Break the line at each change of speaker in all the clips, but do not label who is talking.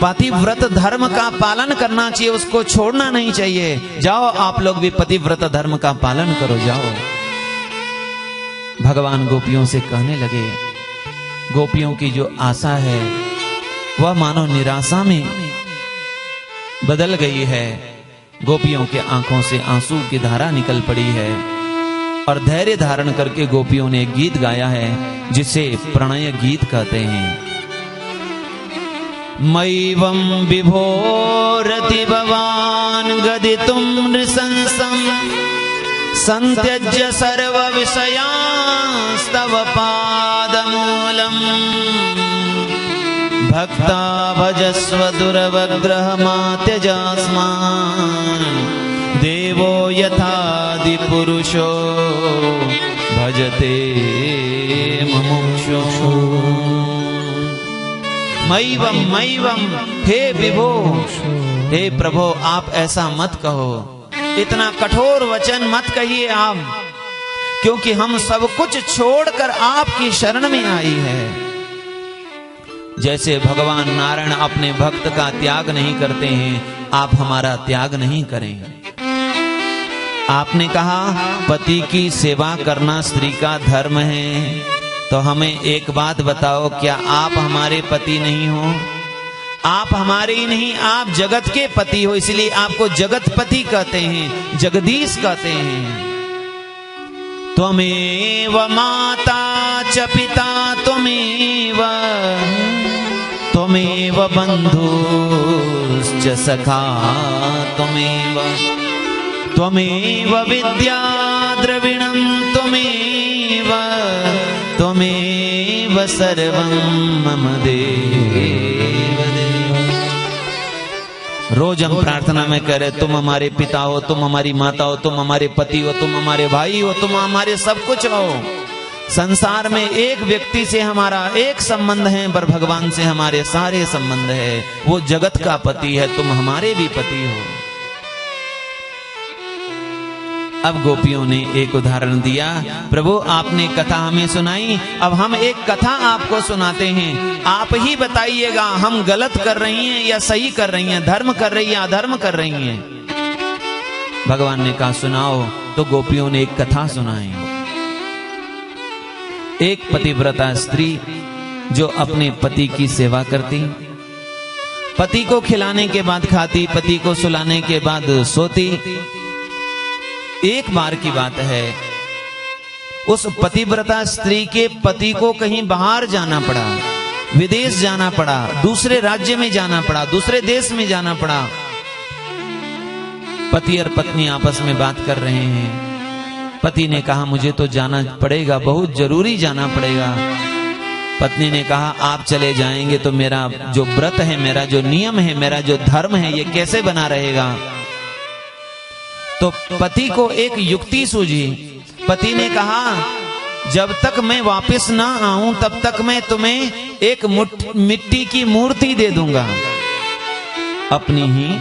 पतिव्रत धर्म का पालन करना चाहिए, उसको छोड़ना नहीं चाहिए। जाओ आप लोग भी पतिव्रत धर्म का पालन करो, जाओ। भगवान गोपियों से कहने लगे, गोपियों की जो आशा है वह मानो निराशा में बदल गई है। गोपियों के आंखों से आंसू की धारा निकल पड़ी है और धैर्य धारण करके गोपियों ने एक गीत गाया है जिसे प्रणय गीत कहते हैं। मैवं विभोरति भवान गदितुं नृशंसं संत्यज्य सर्व विषयांस्तव पादमूलम् भक्ता भजस्व दुरवग्रहमात्यजास्मान् देवो यथादि पुरुषो भजते मुमुक्षुः। मैवं मैवं, हे विभो, हे प्रभो, आप ऐसा मत कहो, इतना कठोर वचन मत कहिए आप, क्योंकि हम सब कुछ छोड़कर आपकी शरण में आई है। जैसे भगवान नारायण अपने भक्त का त्याग नहीं करते हैं, आप हमारा त्याग नहीं करें। आपने कहा पति की सेवा करना स्त्री का धर्म है, तो हमें एक बात बताओ, क्या आप हमारे पति नहीं हो? आप हमारे ही नहीं, आप जगत के पति हो, इसलिए आपको जगतपति कहते हैं, जगदीश कहते हैं। त्वमेव माता च पिता त्वमेव बंधुश्च सखा त्वमेव विद्या द्रविणं त्वमेव सर्वं मम देव। रोज हम प्रार्थना में कह रहे, तुम हमारे पिता हो, तुम हमारी माता हो, तुम हमारे पति हो, तुम हमारे भाई हो, तुम हमारे सब कुछ हो। संसार में एक व्यक्ति से हमारा एक संबंध है, पर भगवान से हमारे सारे संबंध है। वो जगत का पति है, तुम हमारे भी पति हो। अब गोपियों ने एक उदाहरण दिया, प्रभु आपने कथा हमें सुनाई, अब हम एक कथा आपको सुनाते हैं, आप ही बताइएगा हम गलत कर रही हैं या सही कर रही हैं, धर्म कर रही हैं या अधर्म कर रही हैं। भगवान ने कहा सुनाओ, तो गोपियों ने एक कथा सुनाई। एक पतिव्रता स्त्री जो अपने पति की सेवा करती, पति को खिलाने के बाद खाती, पति को सुलाने के बाद सोती। एक बार की बात है, उस पतिव्रता स्त्री के पति को कहीं बाहर जाना पड़ा, विदेश जाना पड़ा, दूसरे राज्य में जाना पड़ा, दूसरे देश में जाना पड़ा। पति और पत्नी आपस में बात कर रहे हैं। पति ने कहा मुझे तो जाना पड़ेगा, बहुत जरूरी जाना पड़ेगा। पत्नी ने कहा आप चले जाएंगे तो मेरा जो व्रत है, मेरा जो नियम है, मेरा जो धर्म है, ये कैसे बना रहेगा। तो पति को एक युक्ति सूझी। पति ने कहा जब तक मैं वापस ना आऊं तब तक मैं तुम्हें एक मिट्टी की मूर्ति दे दूंगा, अपनी ही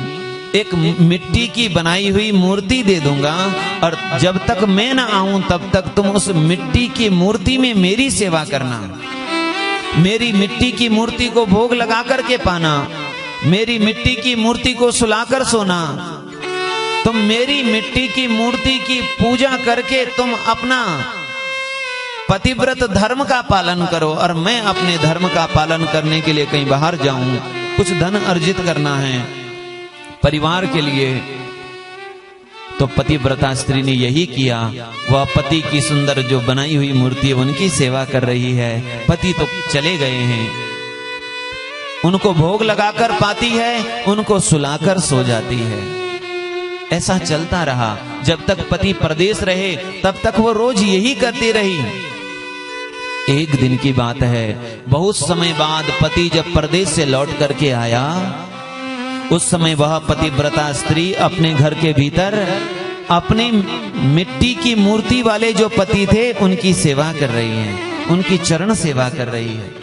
एक मिट्टी की बनाई हुई मूर्ति दे दूंगा, और जब तक मैं ना आऊं तब तक तुम उस मिट्टी की मूर्ति में मेरी सेवा करना। मेरी मिट्टी की मूर्ति को भोग लगा करके पाना, मेरी मिट्टी की मूर्ति को सुलाकर सोना। तुम मेरी मिट्टी की मूर्ति की पूजा करके तुम अपना पतिव्रत धर्म का पालन करो, और मैं अपने धर्म का पालन करने के लिए कहीं बाहर जाऊं, कुछ धन अर्जित करना है परिवार के लिए। तो पतिव्रता स्त्री ने यही किया। वह पति की सुंदर जो बनाई हुई मूर्ति है उनकी सेवा कर रही है। पति तो चले गए हैं, उनको भोग लगाकर पाती है, उनको सुलाकर सो जाती है। ऐसा चलता रहा। जब तक पति परदेश रहे तब तक वो रोज यही करती रही। एक दिन की बात है, बहुत समय बाद पति जब परदेश से लौट करके आया, उस समय वह पतिव्रता स्त्री अपने घर के भीतर अपने मिट्टी की मूर्ति वाले जो पति थे उनकी सेवा कर रही है, उनकी चरण सेवा कर रही है।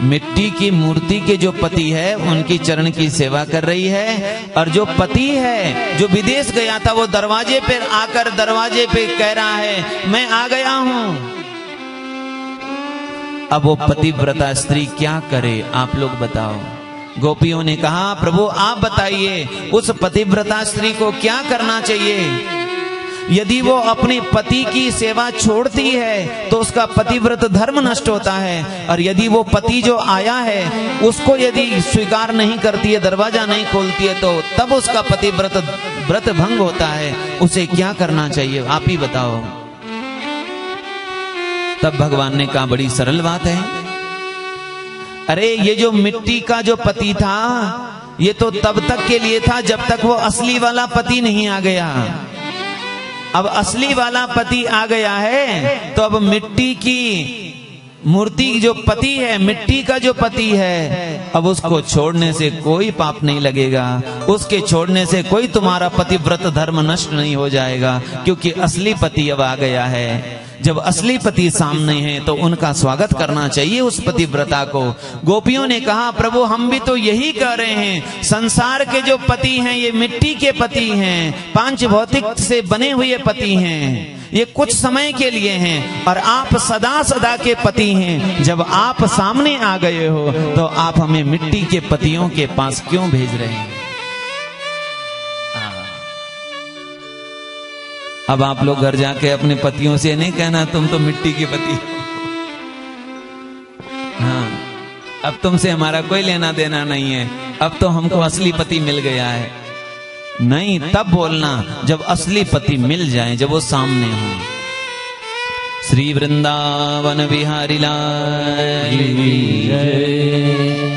मिट्टी की मूर्ति के जो पति है उनकी चरण की सेवा कर रही है, और जो पति है जो विदेश गया था वो दरवाजे पे आकर दरवाजे पे कह रहा है मैं आ गया हूं। अब वो पतिव्रता स्त्री क्या करे, आप लोग बताओ। गोपियों ने कहा प्रभु आप बताइए उस पतिव्रता स्त्री को क्या करना चाहिए। यदि वो अपने पति की सेवा छोड़ती है तो उसका पतिव्रत धर्म नष्ट होता है, और यदि वो पति जो आया है उसको यदि स्वीकार नहीं करती है, दरवाजा नहीं खोलती है, तो तब उसका पतिव्रत व्रत भंग होता है। उसे क्या करना चाहिए, आप ही बताओ। तब भगवान ने कहा बड़ी सरल बात है। अरे ये जो मिट्टी का जो पति था ये तो तब तक के लिए था जब तक वो असली वाला पति नहीं आ गया। अब असली वाला पति आ गया है तो अब मिट्टी की मूर्ति जो पति है, मिट्टी का जो पति है, अब उसको छोड़ने से कोई पाप नहीं लगेगा, उसके छोड़ने से कोई तुम्हारा पतिव्रत धर्म नष्ट नहीं हो जाएगा, क्योंकि असली पति अब आ गया है। जब असली पति सामने हैं तो उनका स्वागत करना चाहिए उस पतिव्रता को। गोपियों ने कहा प्रभु हम भी तो यही कह रहे हैं, संसार के जो पति हैं ये मिट्टी के पति हैं, पांच भौतिक से बने हुए पति हैं, ये कुछ समय के लिए हैं, और आप सदा सदा के पति हैं। जब आप सामने आ गए हो तो आप हमें मिट्टी के पतियों के पास क्यों भेज रहे हैं। अब आप लोग घर जाके अपने पतियों से नहीं कहना तुम तो मिट्टी के पति हो। हाँ, अब तुमसे हमारा कोई लेना देना नहीं है, अब तो हमको असली पति मिल गया है। नहीं, तब बोलना जब असली पति मिल जाए, जब वो सामने हो। श्री वृंदावन बिहारी लाल की जय।